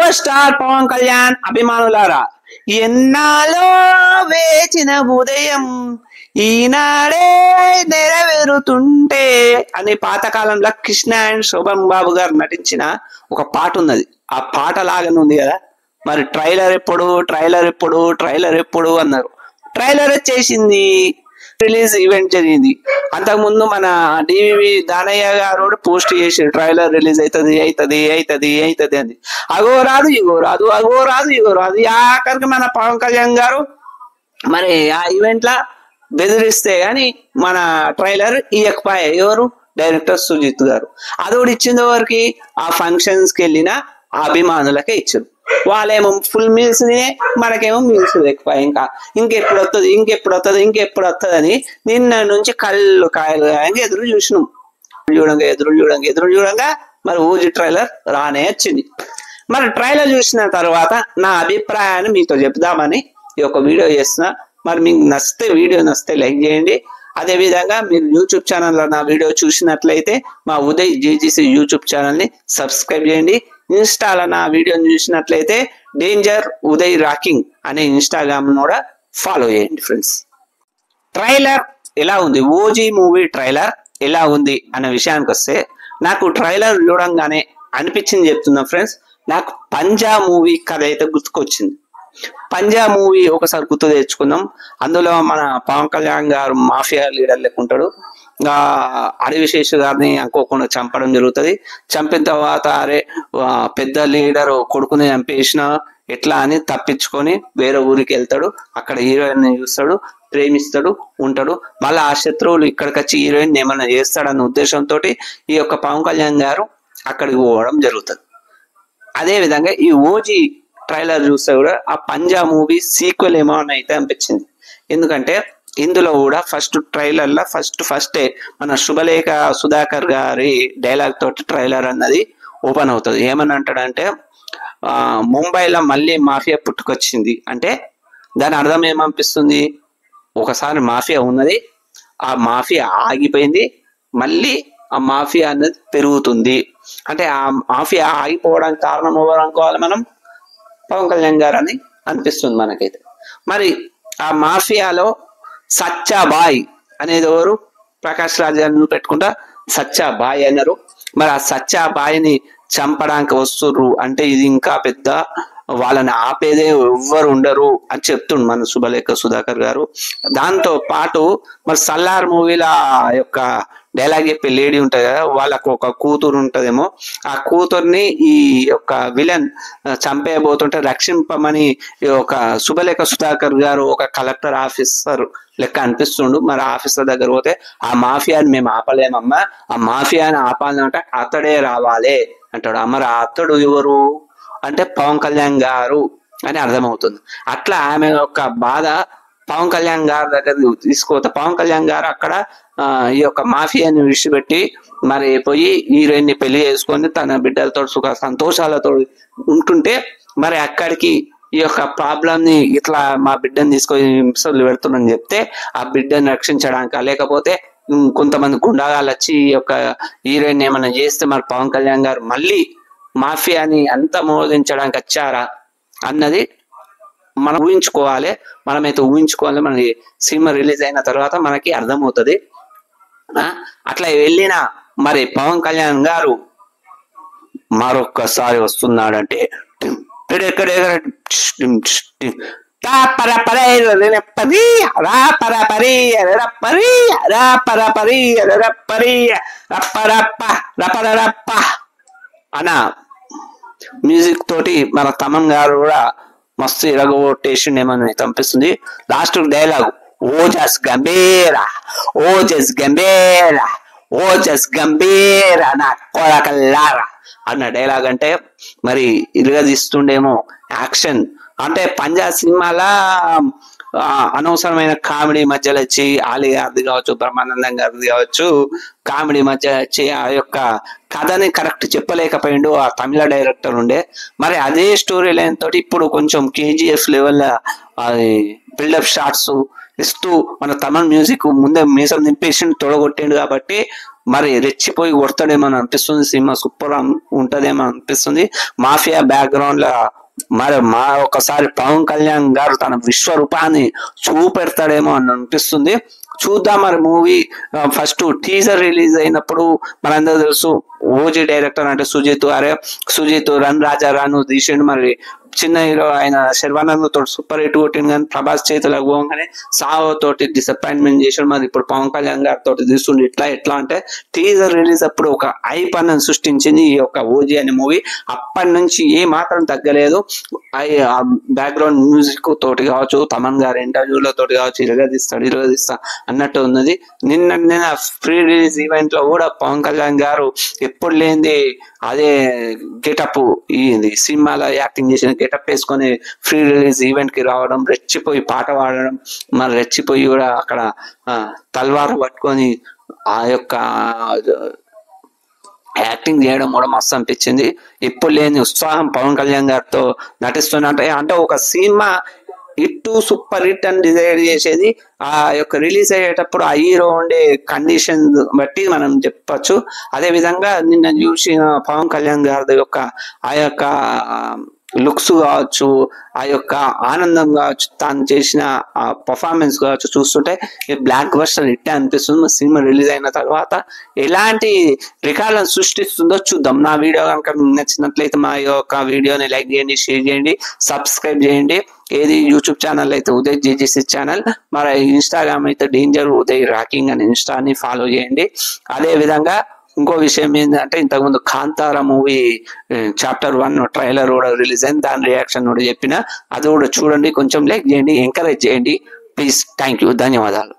Power star Pawan Kalyan అభిమానులారా, ఎన్నాలో వేచిన ఉదయం ఈనాడే నెరవేరుతుంటే అనే పాతకాలంలో కృష్ణ అండ్ శోభన్ బాబు గారు నటించిన ఒక పాట ఉన్నది. ఆ పాట లాగానే ఉంది కదా. మరి ట్రైలర్ ఎప్పుడు అన్నారు. ట్రైలర్ వచ్చేసింది, రిలీజ్ ఈవెంట్ జరిగింది. అంతకుముందు మన డివివి దానయ్య గారు పోస్ట్ చేసి ట్రైలర్ రిలీజ్ అవుతుంది అని. అగో రాదు ఇగో రాదు ఆఖరికి మన పవన్ కళ్యాణ్ గారు మరి ఆ ఈవెంట్ లా బెదిరిస్తే గాని మన ట్రైలర్ ఇయ్యకపోయా. ఎవరు? డైరెక్టర్ సుజిత్ గారు. అది కూడా ఇచ్చింది ఎవరికి? ఆ ఫంక్షన్స్ కి వెళ్ళిన అభిమానులకే ఇచ్చారు. వాళ్ళేమో ఫుల్ మీల్స్ మనకేమో మీల్స్ లేకపోయా. ఇంకెప్పుడు వస్తుంది అని నిన్న నుంచి కళ్ళు కాయలు ఎదురు చూసినాం. ఎదురు చూడంగా మరి ఊజీ ట్రైలర్ రానే వచ్చింది. మరి ట్రైలర్ చూసిన తర్వాత నా అభిప్రాయాన్ని మీతో చెప్దామని ఈ యొక్క వీడియో చేస్తున్నా. మరి మీకు వీడియో నచ్చితే లైక్ చేయండి. అదే విధంగా మీరు యూట్యూబ్ ఛానల్లో నా వీడియో చూసినట్లయితే మా ఉదయ్ జీజీసీ యూట్యూబ్ ఛానల్ని సబ్స్క్రైబ్ చేయండి. ఇన్స్టాలో నా వీడియోని చూసినట్లయితే డేంజర్ ఉదయ్ రాకింగ్ అనే ఇన్స్టాగ్రామ్ కూడా ఫాలో చేయండి ఫ్రెండ్స్. ట్రైలర్ ఎలా ఉంది, ఓజీ మూవీ ట్రైలర్ ఎలా ఉంది అనే విషయానికి వస్తే, నాకు ట్రైలర్ చూడంగానే అనిపించింది చెప్తున్నా ఫ్రెండ్స్. నాకు పంజా మూవీ కథ అయితే గుర్తుకొచ్చింది. పంజా మూవీ ఒకసారి గుర్తు తెచ్చుకుందాం. అందులో మన పవన్ కళ్యాణ్ గారు మాఫియా లీడర్ లెక్కుంటాడు. అడవిశేష్ గారిని అనుకోకుండా చంపడం జరుగుతుంది. చంపిన తర్వాత అరే పెద్ద లీడర్ కొడుకుని చంపేసిన ఎట్లా అని తప్పించుకొని వేరే ఊరికి వెళ్తాడు. అక్కడ హీరోయిన్ చూస్తాడు, ప్రేమిస్తాడు, ఉంటాడు. మళ్ళీ ఆ శత్రువులు ఇక్కడికి వచ్చి హీరోయిన్ ఏమన్నా చేస్తాడన్న ఉద్దేశంతో ఈ యొక్క పవన్ కళ్యాణ్ గారు అక్కడికి పోవడం జరుగుతుంది. అదే విధంగా ఈ ఓజీ ట్రైలర్ చూస్తే కూడా ఆ పంజా మూవీ సీక్వెల్ ఏమో అని అయితే అనిపించింది. ఎందుకంటే ఇందులో కూడా ఫస్ట్ ట్రైలర్లో ఫస్టే మన శుభలేఖ సుధాకర్ గారి డైలాగ్ తోటి ట్రైలర్ అన్నది ఓపెన్ అవుతుంది. ఏమని అంటాడంటే, ముంబైలో మళ్ళీ మాఫియా పుట్టుకొచ్చింది అంటే దాని అర్థం ఏమనిపిస్తుంది? ఒకసారి మాఫియా ఉన్నది, ఆ మాఫియా ఆగిపోయింది, మళ్ళీ ఆ మాఫియా అనేది పెరుగుతుంది. అంటే ఆ మాఫియా ఆగిపోవడానికి కారణం ఎవరు అనుకోవాలి మనం? పవన్ కళ్యాణ్ గారు అని అనిపిస్తుంది మనకైతే. మరి ఆ మాఫియాలో సచ్చా బాయ్ అనేది ఎవరు? ప్రకాష్ రాజ్ గారిని పెట్టుకుంటా సచ్చా బాయ్ అన్నారు. మరి ఆ సచ్చా బాయ్ని చంపడానికి వస్తుర్రు అంటే ఇది ఇంకా పెద్ద, వాళ్ళని ఆపేదే ఎవ్వరు ఉండరు అని చెప్తుండు మన శుభలేఖ సుధాకర్ గారు. దాంతో పాటు మరి సల్లార్ మూవీలో యొక్క డైలాగ్ చెప్పే లేడీ ఉంటది కదా, వాళ్ళకు ఒక కూతురు ఉంటదేమో, ఆ కూతుర్ని ఈ యొక్క విలన్ చంపేయబోతుంటే రక్షింపమని ఈ యొక్క శుభలేఖ సుధాకర్ గారు ఒక కలెక్టర్ ఆఫీసర్ లెక్క అనిపిస్తుండు. మరి ఆఫీసర్ దగ్గర పోతే ఆ మాఫియాని మేము ఆపలేమమ్మా, ఆ మాఫియాని ఆపాలంటే అతడే రావాలి అంటాడు. మరి అతడు ఎవరు అంటే పవన్ కళ్యాణ్ గారు అని అర్థమవుతుంది. అట్లా ఆమె యొక్క బాధ పవన్ కళ్యాణ్ గారి దగ్గర తీసుకోతే పవన్ కళ్యాణ్ గారు అక్కడ ఈ యొక్క మాఫియాని విడిచిపెట్టి మరి పోయి హీరోయిన్ ని పెళ్లి చేసుకొని తన బిడ్డలతో సుఖ సంతోషాలతో ఉంటుంటే, మరి అక్కడికి ఈ యొక్క ప్రాబ్లం ని ఇట్లా మా బిడ్డని తీసుకొని హింసలు పెడుతున్నాని చెప్తే ఆ బిడ్డని రక్షించడానిక, లేకపోతే కొంతమంది గుండాగాలు వచ్చి ఈ యొక్క హీరోయిన్ ఏమైనా చేస్తే మరి పవన్ కళ్యాణ్ గారు మళ్ళీ మాఫియాని అంత మోదించడానికి వచ్చారా అన్నది మనం ఊహించుకోవాలి. మనమైతే ఊహించుకోవాలి. మన సినిమా రిలీజ్ అయిన తర్వాత మనకి అర్థమవుతుంది. అట్లా వెళ్ళిన మరి పవన్ కళ్యాణ్ గారు మరొక్కసారి వస్తున్నాడంటే అన్న మ్యూజిక్ తోటి మన తమన్ గారు కూడా మస్తు ఇరగొట్టేసిండేమని అనిపిస్తుంది. లాస్ట్ డైలాగ్ ఓజస్ గంభీరా నా కొడకల్లారా అన్న డైలాగ్ అంటే మరి ఇరగదీస్తుండేమో యాక్షన్. అంటే పంజా సినిమాలా అనవసరమైన కామెడీ మధ్యలో వచ్చి ఆలీ గారిది కావచ్చు, బ్రహ్మానందం గారిది కావచ్చు, కామెడీ మధ్య వచ్చి ఆ యొక్క కథని కరెక్ట్ చెప్పలేకపోయిండు ఆ తమిళ డైరెక్టర్ ఉండే. మరి అదే స్టోరీ లైన్ తోటి ఇప్పుడు కొంచెం కేజీఎఫ్ లెవెల్ అది బిల్డప్ షాట్స్ ఇస్తూ మన తమిళ మ్యూజిక్ ముందే మీసం నింపేసి తొడగొట్టిండు. కాబట్టి మరి రెచ్చిపోయి కొడతాడేమో అని అనిపిస్తుంది. సినిమా సూపర్ ఉంటదేమో అనిపిస్తుంది. మాఫియా బ్యాక్గ్రౌండ్ లో మరి ఒకసారి పవన్ కళ్యాణ్ గారు తన విశ్వరూపాన్ని చూపెడతాడేమో అని అనిపిస్తుంది. చూద్దాం మరి మూవీ. ఫస్ట్ టీజర్ రిలీజ్ అయినప్పుడు మనందరూ తెలుసు ఓజీ డైరెక్టర్ అంటే సుజిత్ రన్ రాజా రాను తీసిండు. మరి చిన్న హీరో ఆయన శర్వానంద్ తోటి సూపర్ హిట్ కొట్టింది, కానీ ప్రభాస్ చేతులకు పోగానే సావో తోటి డిసప్పాయింట్మెంట్ చేసాడు. మరి ఇప్పుడు పవన్ కళ్యాణ్ గారి తోటి తీసుకుండు. ఎట్లా అంటే టీజర్ రిలీజ్ అప్పుడు ఒక హైప్ అని సృష్టించింది ఈ యొక్క ఓజీ అనే మూవీ. అప్పటి నుంచి ఏ మాత్రం తగ్గలేదు. బ్యాక్గ్రౌండ్ మ్యూజిక్ తోటి కావచ్చు, తమన్ గారి ఇంటర్వ్యూల తోటి కావచ్చు, ఇరగదీస్తా అన్నట్టు ఉన్నది. నిన్న ప్రీ రిలీజ్ ఈవెంట్ లో కూడా పవన్ కళ్యాణ్ గారు ఎప్పుడు లేనిది అదే గెటప్, ఈ సినిమాలో యాక్టింగ్ చేసిన గెటప్ వేసుకొని ఫ్రీ రిలీజ్ ఈవెంట్ కి రావడం, రెచ్చిపోయి పాట పాడడం, మరి రెచ్చిపోయి కూడా అక్కడ తల్వారు పట్టుకొని ఆ యొక్క యాక్టింగ్ చేయడం కూడా మస్తు అనిపించింది. ఎప్పుడు లేని ఉత్సాహం పవన్ కళ్యాణ్ గారితో నటిస్తున్నట్టే. అంటే ఒక సినిమా హిట్ సూపర్ హిట్ అని డిసైడ్ చేసేది ఆ యొక్క రిలీజ్ అయ్యేటప్పుడు ఆ హీరో ఉండే కండిషన్ బట్టి మనం చెప్పచ్చు. అదే విధంగా నిన్న చూసిన పవన్ కళ్యాణ్ గారి యొక్క ఆ యొక్క లుక్స్ కావచ్చు, ఆ యొక్క ఆనందం కావచ్చు, తాను చేసిన ఆ పర్ఫార్మెన్స్ కావచ్చు, చూస్తుంటే బ్లాక్ బస్టర్ హిట్ అనిపిస్తుంది. సినిమా రిలీజ్ అయిన తర్వాత ఎలాంటి రికార్డులను సృష్టిస్తుందో చూద్దాం. నా వీడియో కనుక నచ్చినట్లయితే మా యొక్క వీడియోని లైక్ చేయండి, షేర్ చేయండి, సబ్స్క్రైబ్ చేయండి. ఏది యూట్యూబ్ ఛానల్ అయితే ఉదయ్ జేజేసి ఛానల్, మరి ఇన్స్టాగ్రామ్ అయితే డేంజర్ ఉదయ్ రాకింగ్ అని ఇన్స్టాని ఫాలో చేయండి. అదే విధంగా ఇంకో విషయం ఏంటంటే, ఇంతకుముందు కాంతార మూవీ చాప్టర్ 1 ట్రైలర్ కూడా రిలీజ్ అయింది. దాని రియాక్షన్ కూడా చెప్పిన, అది కూడా చూడండి, కొంచెం లైక్ చేయండి, ఎంకరేజ్ చేయండి ప్లీజ్. థ్యాంక్ యూ, ధన్యవాదాలు.